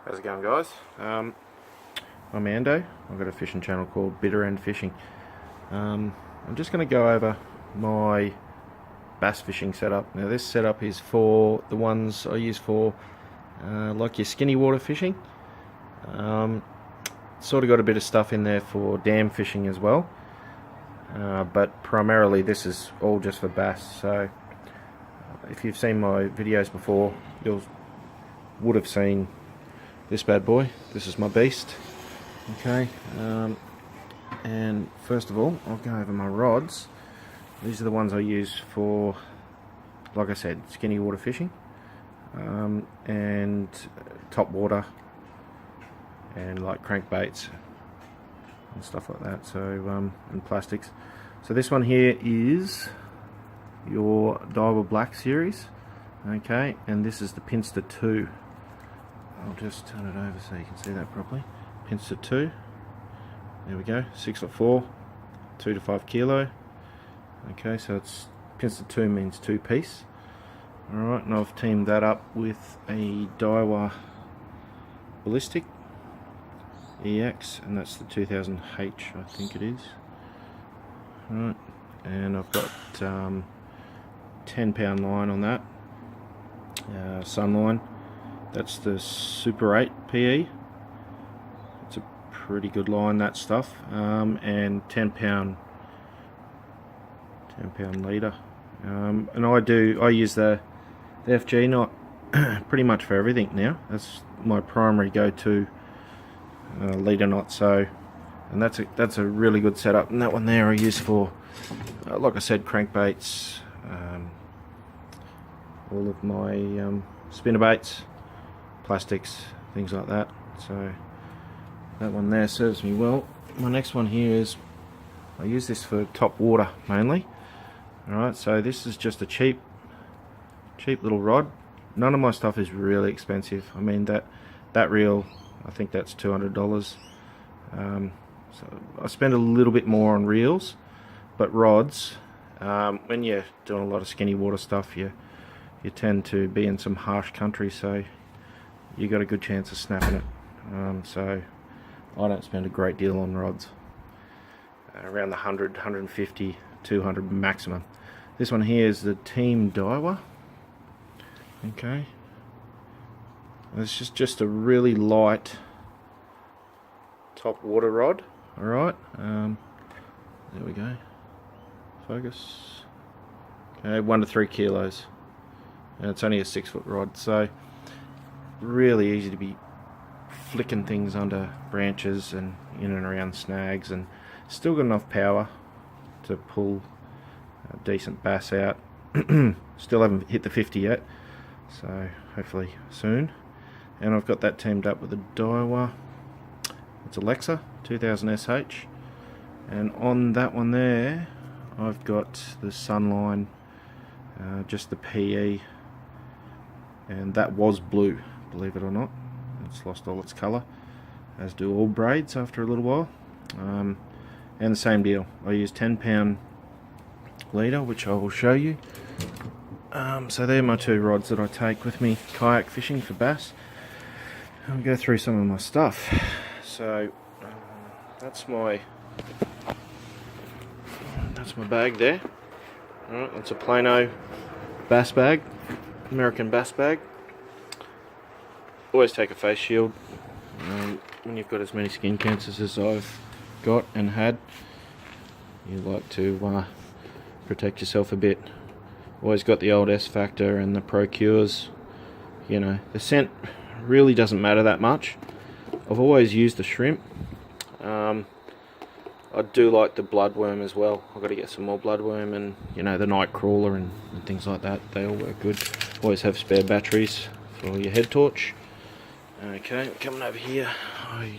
How's it going, guys? I'm Ando. I've got a fishing channel called Bitter End Fishing. I'm just going to go over my bass fishing setup. Now this setup is for the ones I use for like your skinny water fishing. Sort of got a bit of stuff in there for dam fishing as well, but primarily this is all just for bass. So if you've seen my videos before, you would have seen this bad boy. This is my beast. Okay, and first of all, I'll go over my rods. These are the ones I use for, like I said, skinny water fishing, and top water, and like crankbaits and stuff like that. So and plastics. So this one here is your Diver Black series. Okay, and this is the Pinster 2. I'll just turn it over so you can see that properly. Pinster 2. There we go. 6'4", 2 to 5 kilo. Okay, so it's Pinster 2 means 2-piece. Alright, and I've teamed that up with a Daiwa Ballistic EX, and that's the 2000H, I think it is. Alright, and I've got 10-pound line on that. Sunline. That's the Super 8 PE. It's a pretty good line, that stuff. And 10-pound leader. And I use the FG knot pretty much for everything now. That's my primary go-to leader knot. So, and that's a really good setup. And that one there I use for, like I said, crankbaits, all of my spinnerbaits, plastics, things like that. So that one there serves me well. My next one here is, I use this for top water mainly. Alright, so this is just a cheap little rod. None of my stuff is really expensive. I mean, that reel, I think that's $200. So I spend a little bit more on reels, but rods, when you're doing a lot of skinny water stuff, you tend to be in some harsh country, so you got a good chance of snapping it. So I don't spend a great deal on rods. Around the 100, 150, 200 maximum. This one here is the Team Daiwa. Okay. It's just a really light top water rod. Alright. There we go. Focus. Okay, 1 to 3 kilos. And it's only a 6-foot rod, so really easy to be flicking things under branches and in and around snags, and still got enough power to pull a decent bass out. Still haven't hit the 50 yet, so hopefully soon. And I've got that teamed up with a Daiwa. It's Alexa 2000 SH, and on that one there I've got the Sunline, just the PE. And that was blue, believe it or not. It's lost all its colour, as do all braids after a little while. And the same deal, I use 10-pound leader, which I will show you. So they're my two rods that I take with me kayak fishing for bass. I'll go through some of my stuff. So that's my bag there. Alright, that's a Plano bass bag. American bass bag. Always take a face shield when you've got as many skin cancers as I've got and had. You like to protect yourself a bit. Always got the old S Factor and the Pro Cures. You know, the scent really doesn't matter that much. I've always used the shrimp. I do like the bloodworm as well. I've got to get some more bloodworm, and you know, the night crawler and things like that. They all work good. Always have spare batteries for your head torch. Okay, coming over here, I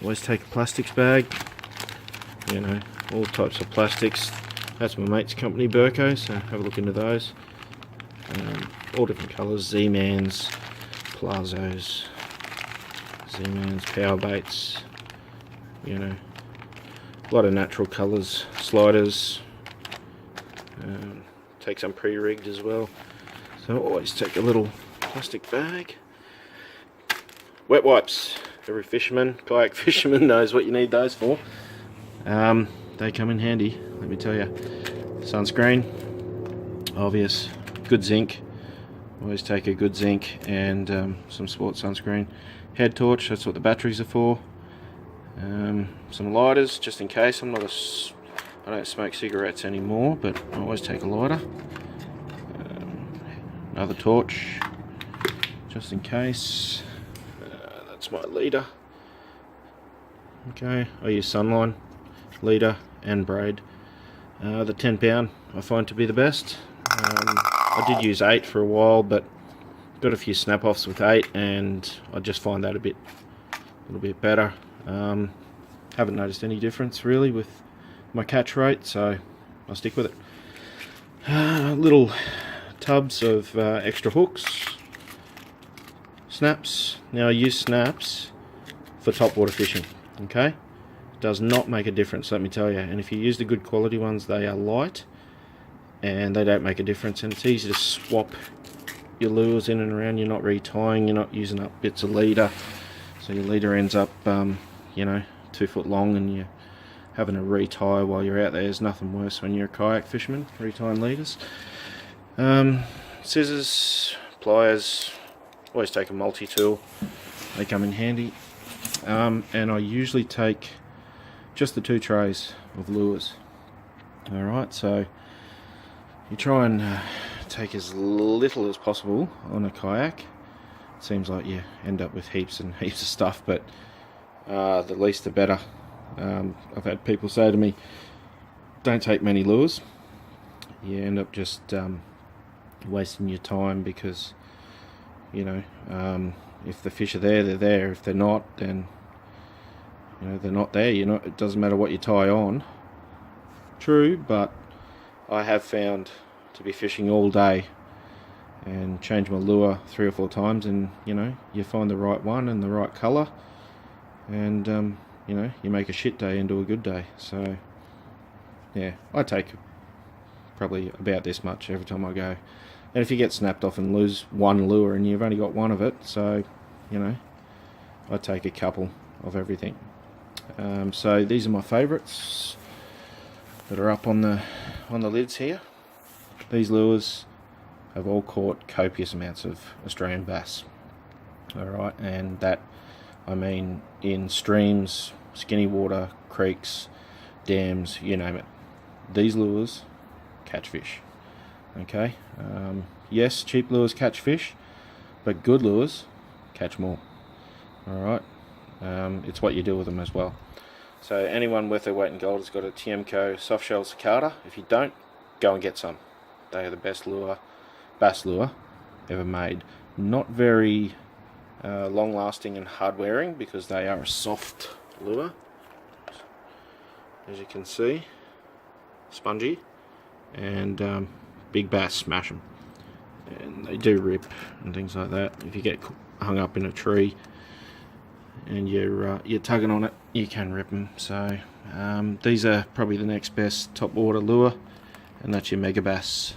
always take a plastics bag. You know, all types of plastics. That's my mate's company, Burko, so have a look into those. All different colours, Z-Mans, Plazos, Z-Mans, power baits, you know, a lot of natural colours, sliders, take some pre-rigged as well. So I always take a little plastic bag. wet wipes. Every fisherman, kayak fisherman knows what you need those for. They come in handy, let me tell you. Sunscreen, obvious. Good zinc. Always take a good zinc and some sport sunscreen. Head torch, that's what the batteries are for. Some lighters, just in case. I don't smoke cigarettes anymore, but I always take a lighter. Another torch, just in case. That's my leader. Okay, I use Sunline, leader and braid. The 10 pound I find to be the best. I did use 8 for a while, but got a few snap offs with 8, and I just find that a little bit better. Haven't noticed any difference really with my catch rate, so I'll stick with it. Little tubs of extra hooks, snaps. Now I use snaps for topwater fishing. Okay, does not make a difference, let me tell you. And if you use the good quality ones, they are light and they don't make a difference, and it's easy to swap your lures in and around. You're not retying, you're not using up bits of leader, so your leader ends up 2 foot long and you're having to retie while you're out there. There's nothing worse when you're a kayak fisherman, retying leaders. Scissors, pliers, always take a multi-tool, they come in handy. And I usually take just the 2 trays of lures. Alright, so you try and take as little as possible on a kayak. It seems like you end up with heaps and heaps of stuff, but the least the better. I've had people say to me, don't take many lures. You end up just wasting your time, because if the fish are there, they're there. If they're not, then they're not there. It doesn't matter what you tie on. True, but I have found to be fishing all day and change my lure 3 or 4 times, and you find the right one and the right colour, and you make a shit day into a good day. So yeah, I take probably about this much every time I go. And if you get snapped off and lose one lure and you've only got one of it, so I take a couple of everything. So these are my favourites that are up on the lids here. These lures have all caught copious amounts of Australian bass. Alright, and that I mean in streams, skinny water, creeks, dams, you name it. These lures catch fish. Okay, yes, cheap lures catch fish, but good lures catch more. Alright, it's what you do with them as well. So anyone worth their weight in gold has got a Tiemco softshell cicada. If you don't, go and get some. They are the best bass lure ever made. Not very long lasting and hard wearing, because they are a soft lure, as you can see, spongy, and big bass smash them, and they do rip and things like that. If you get hung up in a tree and you're tugging on it, you can rip them. So these are probably the next best top water lure, and that's your mega bass.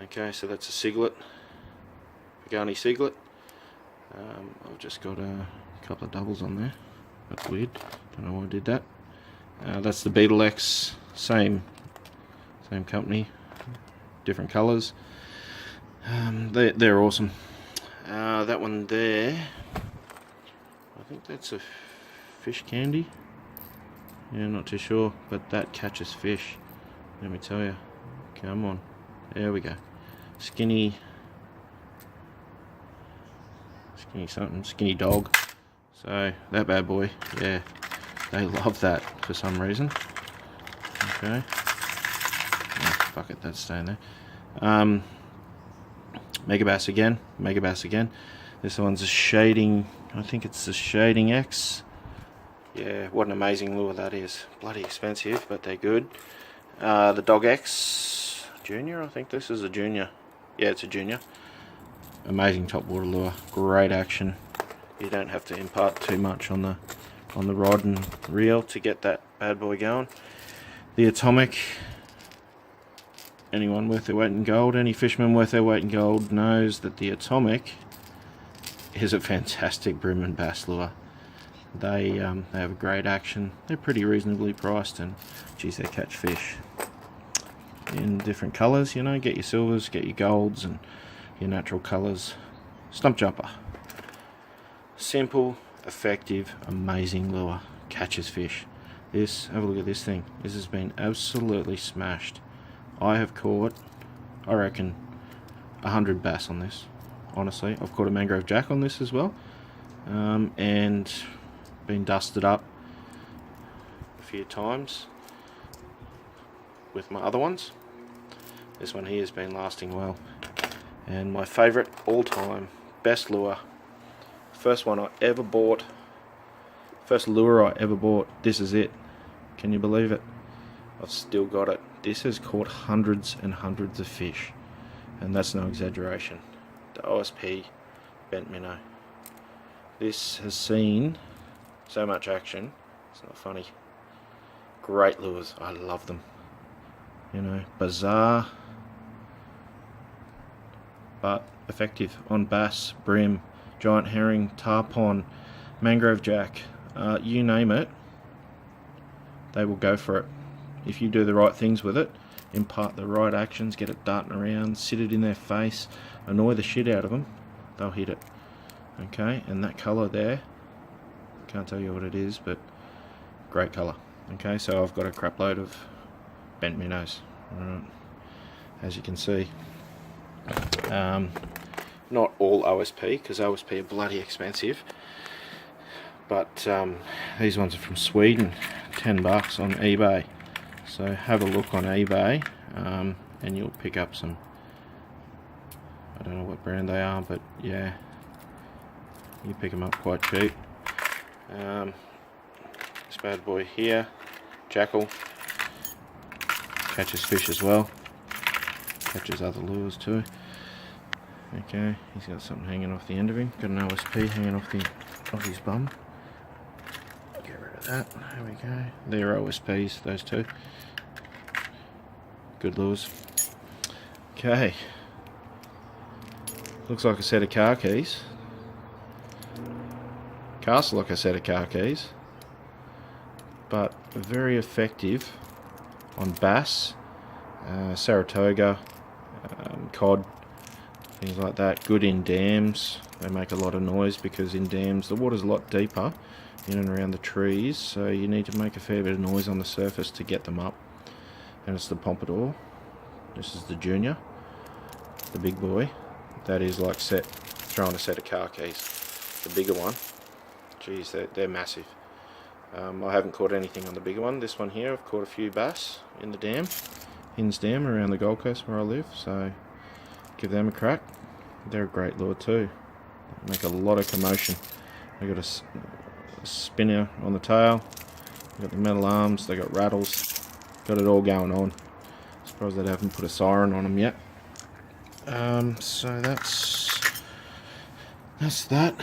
Okay, so that's a ciglet, Pagani ciglet. I've just got a couple of doubles on there. That's weird, don't know why I did that. That's the Beetle X, same company, different colours. They're awesome. That one there, I think that's a fish candy. Yeah, not too sure, but that catches fish, let me tell you. Come on, there we go. Skinny something, skinny dog. So that bad boy, yeah, they love that for some reason. Okay, oh, fuck it, that's staying there. Megabass again. This one's a shading, I think it's the Shading X. Yeah, what an amazing lure that is. Bloody expensive, but they're good. The Dog X Junior, I think this is a Junior. Yeah, it's a Junior. Amazing top water lure, great action. You don't have to impart too much on the rod and reel to get that bad boy going. The Atomic, anyone worth their weight in gold, any fisherman worth their weight in gold knows that the Atomic is a fantastic bream and bass lure. They have a great action. They're pretty reasonably priced, and geez, they catch fish in different colours. You know, get your silvers, get your golds, and your natural colours. Stump jumper. Simple, effective, amazing lure. Catches fish. This, have a look at this thing. This has been absolutely smashed. I have caught, I reckon, 100 bass on this. Honestly, I've caught a mangrove jack on this as well, and been dusted up a few times with my other ones. This one here has been lasting well, and my favourite all-time best lure, first one I ever bought, first lure I ever bought. This is it. Can you believe it? I've still got it. This has caught hundreds and hundreds of fish, and that's no exaggeration. The OSP bent minnow. This has seen so much action, it's not funny. Great lures, I love them. You know, bizarre but effective on bass, bream, giant herring, tarpon, mangrove jack, you name it, they will go for it. If you do the right things with it, impart the right actions, get it darting around, sit it in their face, annoy the shit out of them, they'll hit it. Okay, and that colour there, can't tell you what it is, but great colour. Okay, so I've got a crap load of bent minnows, right, as you can see. Not all OSP, because OSP are bloody expensive, but these ones are from Sweden, $10 on eBay. So have a look on eBay, and you'll pick up some, I don't know what brand they are, but yeah, you pick them up quite cheap. This bad boy here, jackal, catches fish as well, catches other lures too. Okay, he's got something hanging off the end of him, got an OSP hanging off his bum. Get rid of that, there we go. They're OSPs, those two. Good lures. Okay, looks like a set of car keys. Casts like a set of car keys, but very effective on bass, Saratoga, cod, things like that. Good in dams. They make a lot of noise because in dams the water's a lot deeper in and around the trees, so you need to make a fair bit of noise on the surface to get them up. And it's the Pompadour. This is the Junior, the big boy. That is like throwing a set of car keys. The bigger one, geez, they're massive. I haven't caught anything on the bigger one. This one here, I've caught a few bass in the dam, Hinns Dam around the Gold Coast where I live, so give them a crack. They're a great lure too. They make a lot of commotion. They got a spinner on the tail, they got the metal arms, they got rattles, got it all going on. Surprised they haven't put a siren on them yet. So that's that.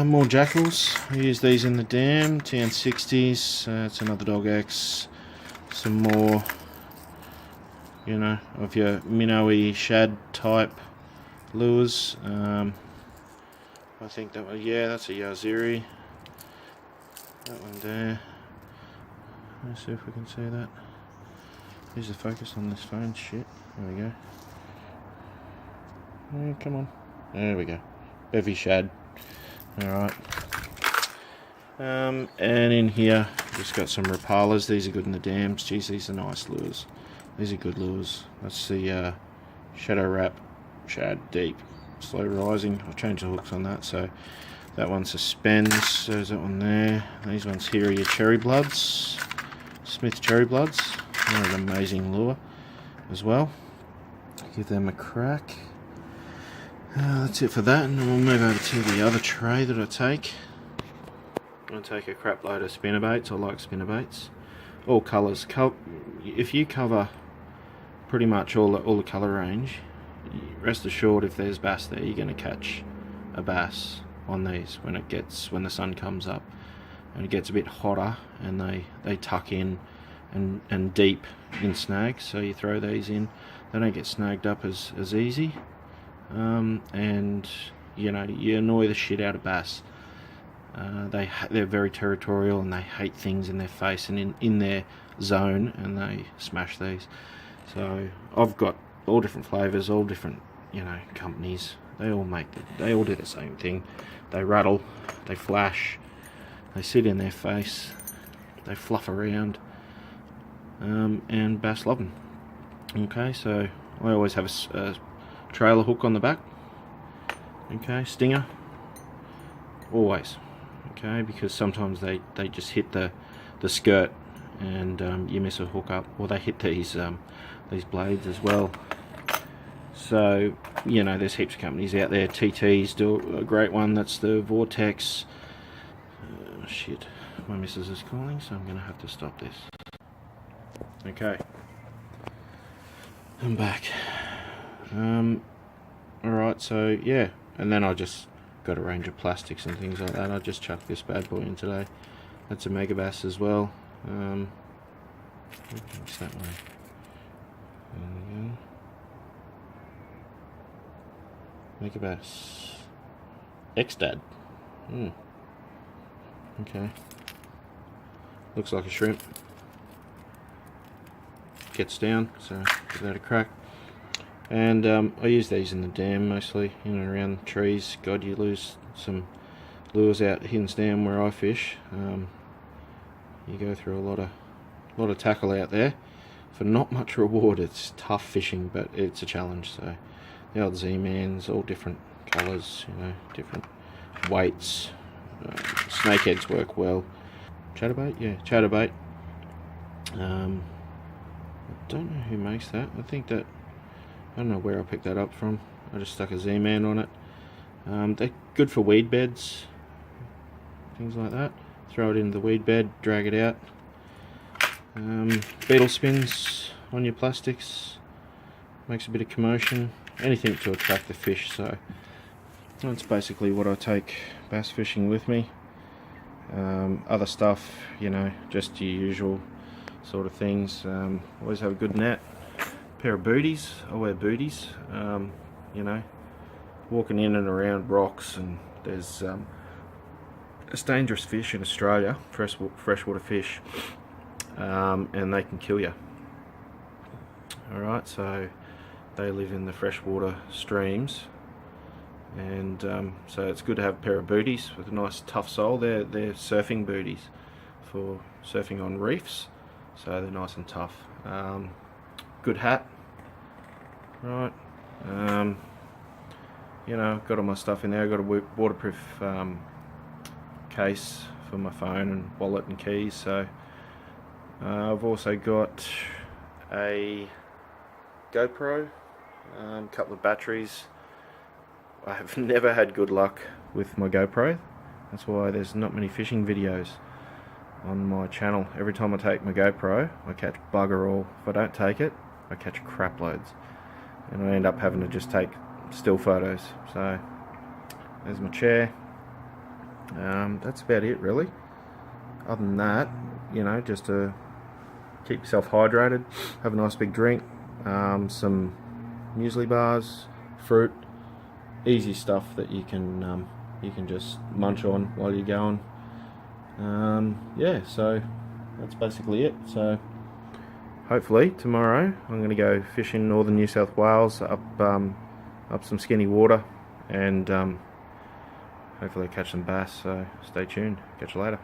More jackals. I use these in the dam. TN60s. It's another Dog X. Some more, you know, of your minnowy shad type lures. I think that one, yeah, that's a Yaziri. That one there. Let's see if we can see that. Here's the focus on this phone. Shit. There we go. Yeah, come on. There we go. Bevy shad. Alright. And in here, just got some Rapalas. These are good in the dams. Geez, these are nice lures. These are good lures. That's the Shadow Wrap Shad Deep. Slow rising. I'll change the hooks on that. So that one suspends. There's that one there. These ones here are your Cherry Bloods. Smith Cherry Bloods. They're an amazing lure as well. Give them a crack. That's it for that, and then we'll move over to the other tray that I take. I'm going to take a crap load of spinnerbaits. I like spinnerbaits. All colours. If you cover pretty much all the colour range, rest assured if there's bass there, you're going to catch a bass on these when the sun comes up and it gets a bit hotter, and they tuck in and deep in snags. So you throw these in, they don't get snagged up as easy. And you know, you annoy the shit out of bass. They're very territorial, and they hate things in their face and in their zone, and they smash these. So I've got all different flavours, all different, you know, companies. They all do the same thing. They rattle, they flash, they sit in their face, they fluff around, and bass love them. Okay, so I always have a trailer hook on the back. Okay, stinger, always. Okay, because sometimes they just hit the skirt, and you miss a hook up, or they hit these blades as well. So, you know, there's heaps of companies out there. TTs do a great one. That's the Vortex. Shit, my missus is calling, so I'm gonna have to stop this. Okay, I'm back. Alright, so yeah, and then I just got a range of plastics and things like that. I just chucked this bad boy in today. That's a Megabass as well. What's that way? There we go. Megabass X-Dad. Okay. Looks like a shrimp. Gets down, so give that a crack. And I use these in the dam mostly, in and around trees. God, you lose some lures out Hidden's Dam where I fish. You go through a lot of tackle out there for not much reward. It's tough fishing, but it's a challenge. So the old Z-Mans, all different colours, you know, different weights. Snakeheads work well. Chatterbait, yeah, chatterbait. I don't know who makes that. I don't know where I picked that up from. I just stuck a Z-Man on it. They're good for weed beds, things like that. Throw it into the weed bed, drag it out. Beetle spins on your plastics, makes a bit of commotion. Anything to attract the fish. So that's basically what I take bass fishing with me. Other stuff, you know, just your usual sort of things. Always have a good net. Pair of booties. I wear booties. You know, walking in and around rocks, and there's dangerous fish in Australia, freshwater fish, and they can kill you. Alright, so they live in the freshwater streams, and so it's good to have a pair of booties with a nice tough sole. They're surfing booties for surfing on reefs, so they're nice and tough. Good hat, right? You know, I've got all my stuff in there. I've got a waterproof case for my phone and wallet and keys. So I've also got a GoPro, a couple of batteries. I have never had good luck with my GoPro. That's why there's not many fishing videos on my channel. Every time I take my GoPro, I catch bugger all. If I don't take it, I catch crap loads, and I end up having to just take still photos. So there's my chair. That's about it really. Other than that, you know, just to keep yourself hydrated, have a nice big drink, some muesli bars, fruit, easy stuff that you can just munch on while you're going. Yeah, so that's basically it. So hopefully tomorrow I'm going to go fish in northern New South Wales, up some skinny water, and hopefully catch some bass. So stay tuned. Catch you later.